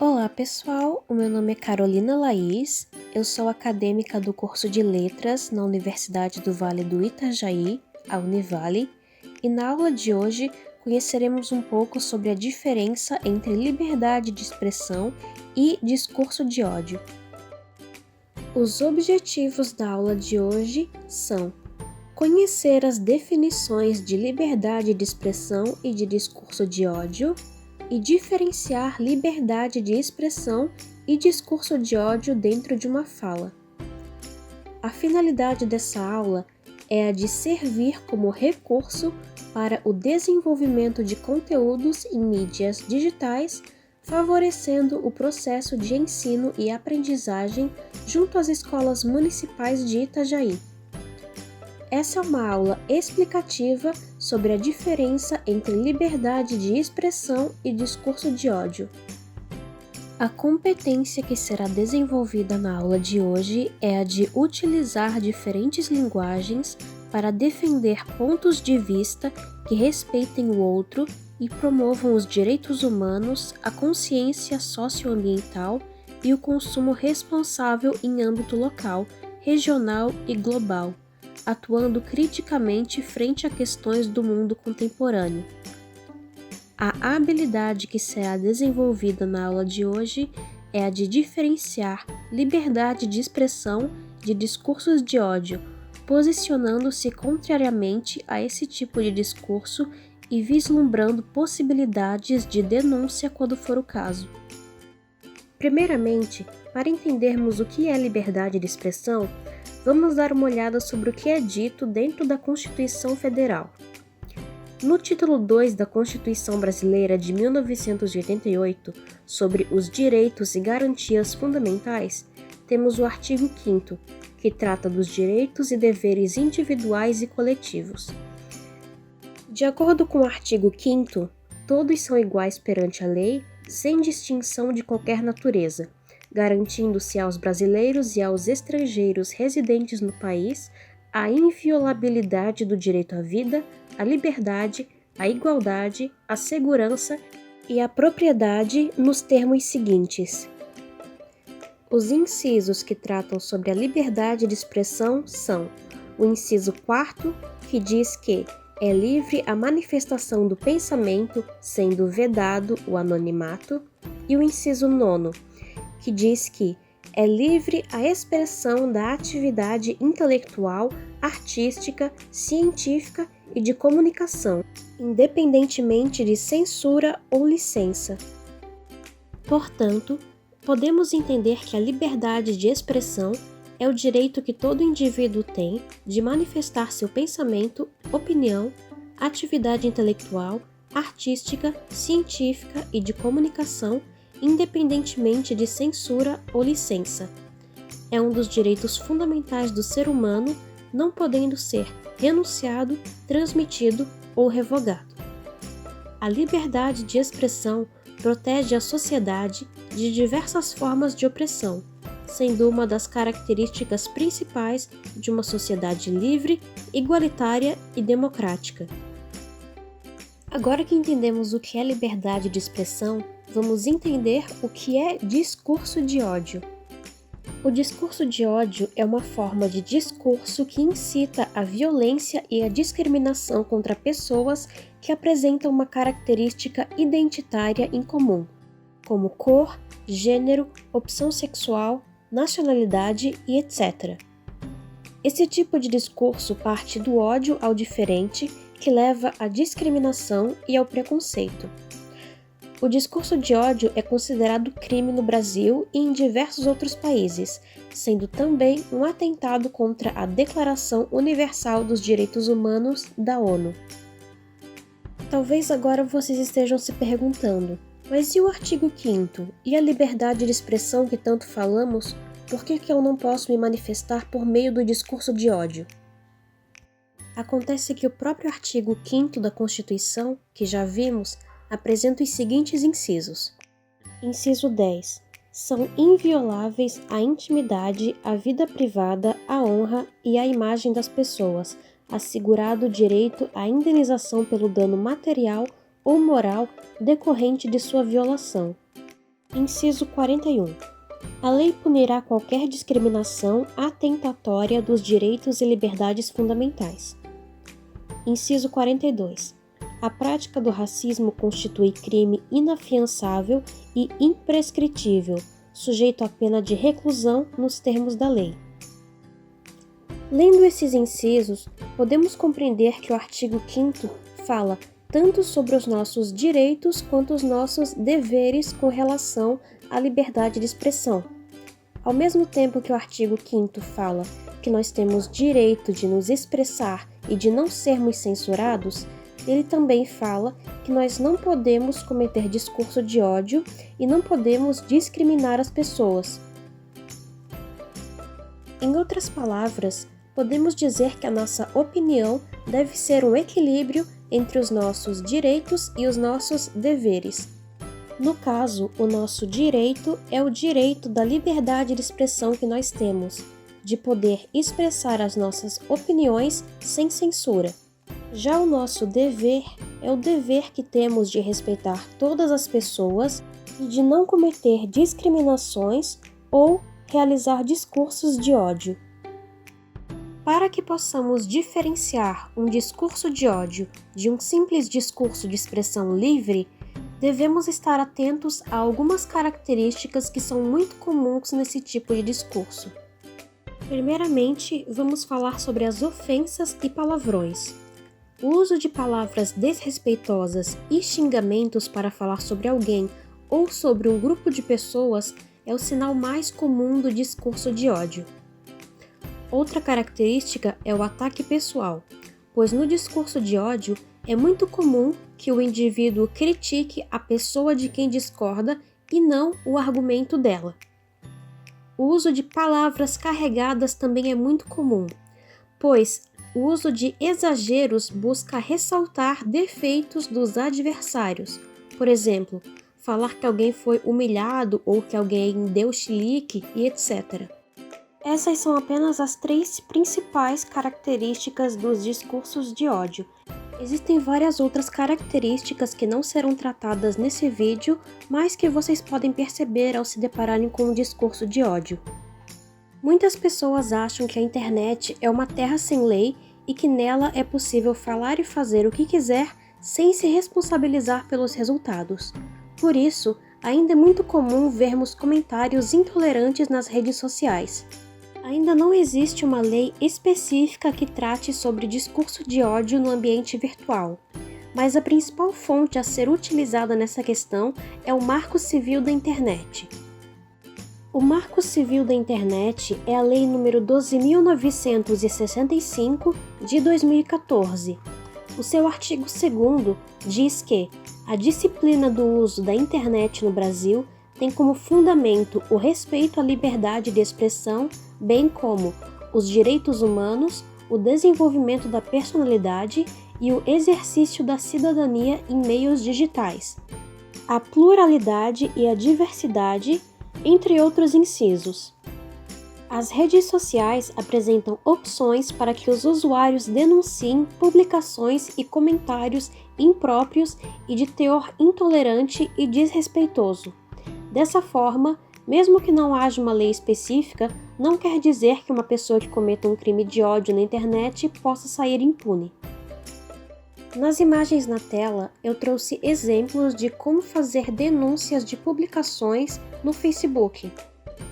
Olá pessoal, o meu nome é Carolina Laís, eu sou acadêmica do curso de Letras na Universidade do Vale do Itajaí, a Univale, e na aula de hoje conheceremos um pouco sobre a diferença entre liberdade de expressão e discurso de ódio. Os objetivos da aula de hoje são conhecer as definições de liberdade de expressão e de discurso de ódio, e diferenciar liberdade de expressão e discurso de ódio dentro de uma fala. A finalidade dessa aula é a de servir como recurso para o desenvolvimento de conteúdos em mídias digitais, favorecendo o processo de ensino e aprendizagem junto às escolas municipais de Itajaí. Essa é uma aula explicativa sobre a diferença entre liberdade de expressão e discurso de ódio. A competência que será desenvolvida na aula de hoje é a de utilizar diferentes linguagens para defender pontos de vista que respeitem o outro e promovam os direitos humanos, a consciência socioambiental e o consumo responsável em âmbito local, regional e global, atuando criticamente frente a questões do mundo contemporâneo. A habilidade que será desenvolvida na aula de hoje é a de diferenciar liberdade de expressão de discursos de ódio, posicionando-se contrariamente a esse tipo de discurso e vislumbrando possibilidades de denúncia quando for o caso. Primeiramente, para entendermos o que é liberdade de expressão, vamos dar uma olhada sobre o que é dito dentro da Constituição Federal. No título 2 da Constituição Brasileira de 1988, sobre os direitos e garantias fundamentais, temos o artigo 5º, que trata dos direitos e deveres individuais e coletivos. De acordo com o artigo 5º, todos são iguais perante a lei, sem distinção de qualquer natureza, garantindo-se aos brasileiros e aos estrangeiros residentes no país a inviolabilidade do direito à vida, à liberdade, à igualdade, à segurança e à propriedade nos termos seguintes. Os incisos que tratam sobre a liberdade de expressão são o inciso 4º, que diz que é livre a manifestação do pensamento, sendo vedado o anonimato, e o inciso 9º, que diz que é livre a expressão da atividade intelectual, artística, científica e de comunicação, independentemente de censura ou licença. Portanto, podemos entender que a liberdade de expressão é o direito que todo indivíduo tem de manifestar seu pensamento, opinião, atividade intelectual, artística, científica e de comunicação, independentemente de censura ou licença. É um dos direitos fundamentais do ser humano, não podendo ser renunciado, transmitido ou revogado. A liberdade de expressão protege a sociedade de diversas formas de opressão, sendo uma das características principais de uma sociedade livre, igualitária e democrática. Agora que entendemos o que é liberdade de expressão, vamos entender o que é discurso de ódio. O discurso de ódio é uma forma de discurso que incita a violência e a discriminação contra pessoas que apresentam uma característica identitária em comum, como cor, gênero, opção sexual, nacionalidade e etc. Esse tipo de discurso parte do ódio ao diferente, que leva à discriminação e ao preconceito. O discurso de ódio é considerado crime no Brasil e em diversos outros países, sendo também um atentado contra a Declaração Universal dos Direitos Humanos da ONU. Talvez agora vocês estejam se perguntando, mas e o artigo 5º e a liberdade de expressão que tanto falamos, por que eu não posso me manifestar por meio do discurso de ódio? Acontece que o próprio artigo 5º da Constituição, que já vimos, apresenta os seguintes incisos. Inciso 10. São invioláveis a intimidade, a vida privada, a honra e a imagem das pessoas, assegurado o direito à indenização pelo dano material ou moral decorrente de sua violação. Inciso 41. A lei punirá qualquer discriminação atentatória dos direitos e liberdades fundamentais. Inciso 42. A prática do racismo constitui crime inafiançável e imprescritível, sujeito à pena de reclusão nos termos da lei. Lendo esses incisos, podemos compreender que o artigo 5º fala tanto sobre os nossos direitos quanto os nossos deveres com relação à liberdade de expressão. Ao mesmo tempo que o artigo 5º fala que nós temos direito de nos expressar e de não sermos censurados, ele também fala que nós não podemos cometer discurso de ódio e não podemos discriminar as pessoas. Em outras palavras, podemos dizer que a nossa opinião deve ser um equilíbrio entre os nossos direitos e os nossos deveres. No caso, o nosso direito é o direito da liberdade de expressão que nós temos, de poder expressar as nossas opiniões sem censura. Já o nosso dever é o dever que temos de respeitar todas as pessoas e de não cometer discriminações ou realizar discursos de ódio. Para que possamos diferenciar um discurso de ódio de um simples discurso de expressão livre, devemos estar atentos a algumas características que são muito comuns nesse tipo de discurso. Primeiramente, vamos falar sobre as ofensas e palavrões. O uso de palavras desrespeitosas e xingamentos para falar sobre alguém ou sobre um grupo de pessoas é o sinal mais comum do discurso de ódio. Outra característica é o ataque pessoal, pois no discurso de ódio é muito comum que o indivíduo critique a pessoa de quem discorda e não o argumento dela. O uso de palavras carregadas também é muito comum, pois o uso de exageros busca ressaltar defeitos dos adversários. Por exemplo, falar que alguém foi humilhado ou que alguém deu chilique e etc. Essas são apenas as 3 principais características dos discursos de ódio. Existem várias outras características que não serão tratadas nesse vídeo, mas que vocês podem perceber ao se depararem com um discurso de ódio. Muitas pessoas acham que a internet é uma terra sem lei e que nela é possível falar e fazer o que quiser sem se responsabilizar pelos resultados. Por isso, ainda é muito comum vermos comentários intolerantes nas redes sociais. Ainda não existe uma lei específica que trate sobre discurso de ódio no ambiente virtual, mas a principal fonte a ser utilizada nessa questão é o Marco Civil da Internet. O Marco Civil da Internet é a Lei nº 12.965 de 2014. O seu artigo 2º diz que a disciplina do uso da internet no Brasil tem como fundamento o respeito à liberdade de expressão, bem como os direitos humanos, o desenvolvimento da personalidade e o exercício da cidadania em meios digitais, a pluralidade e a diversidade, entre outros incisos. As redes sociais apresentam opções para que os usuários denunciem publicações e comentários impróprios e de teor intolerante e desrespeitoso. Dessa forma, mesmo que não haja uma lei específica, não quer dizer que uma pessoa que cometa um crime de ódio na internet possa sair impune. Nas imagens na tela, eu trouxe exemplos de como fazer denúncias de publicações no Facebook.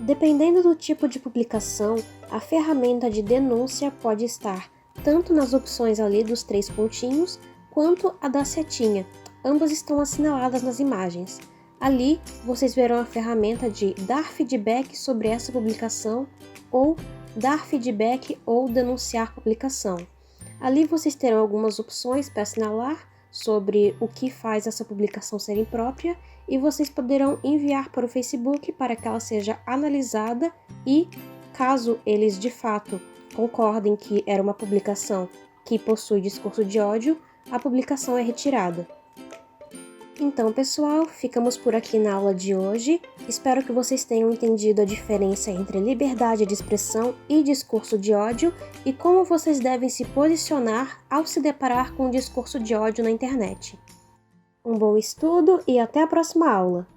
Dependendo do tipo de publicação, a ferramenta de denúncia pode estar tanto nas opções ali dos 3 pontinhos, quanto a da setinha. Ambas estão assinaladas nas imagens. Ali, vocês verão a ferramenta de dar feedback sobre essa publicação ou dar feedback ou denunciar publicação. Ali vocês terão algumas opções para assinalar sobre o que faz essa publicação ser imprópria e vocês poderão enviar para o Facebook para que ela seja analisada e, caso eles de fato concordem que era uma publicação que possui discurso de ódio, a publicação é retirada. Então, pessoal, ficamos por aqui na aula de hoje. Espero que vocês tenham entendido a diferença entre liberdade de expressão e discurso de ódio e como vocês devem se posicionar ao se deparar com um discurso de ódio na internet. Um bom estudo e até a próxima aula!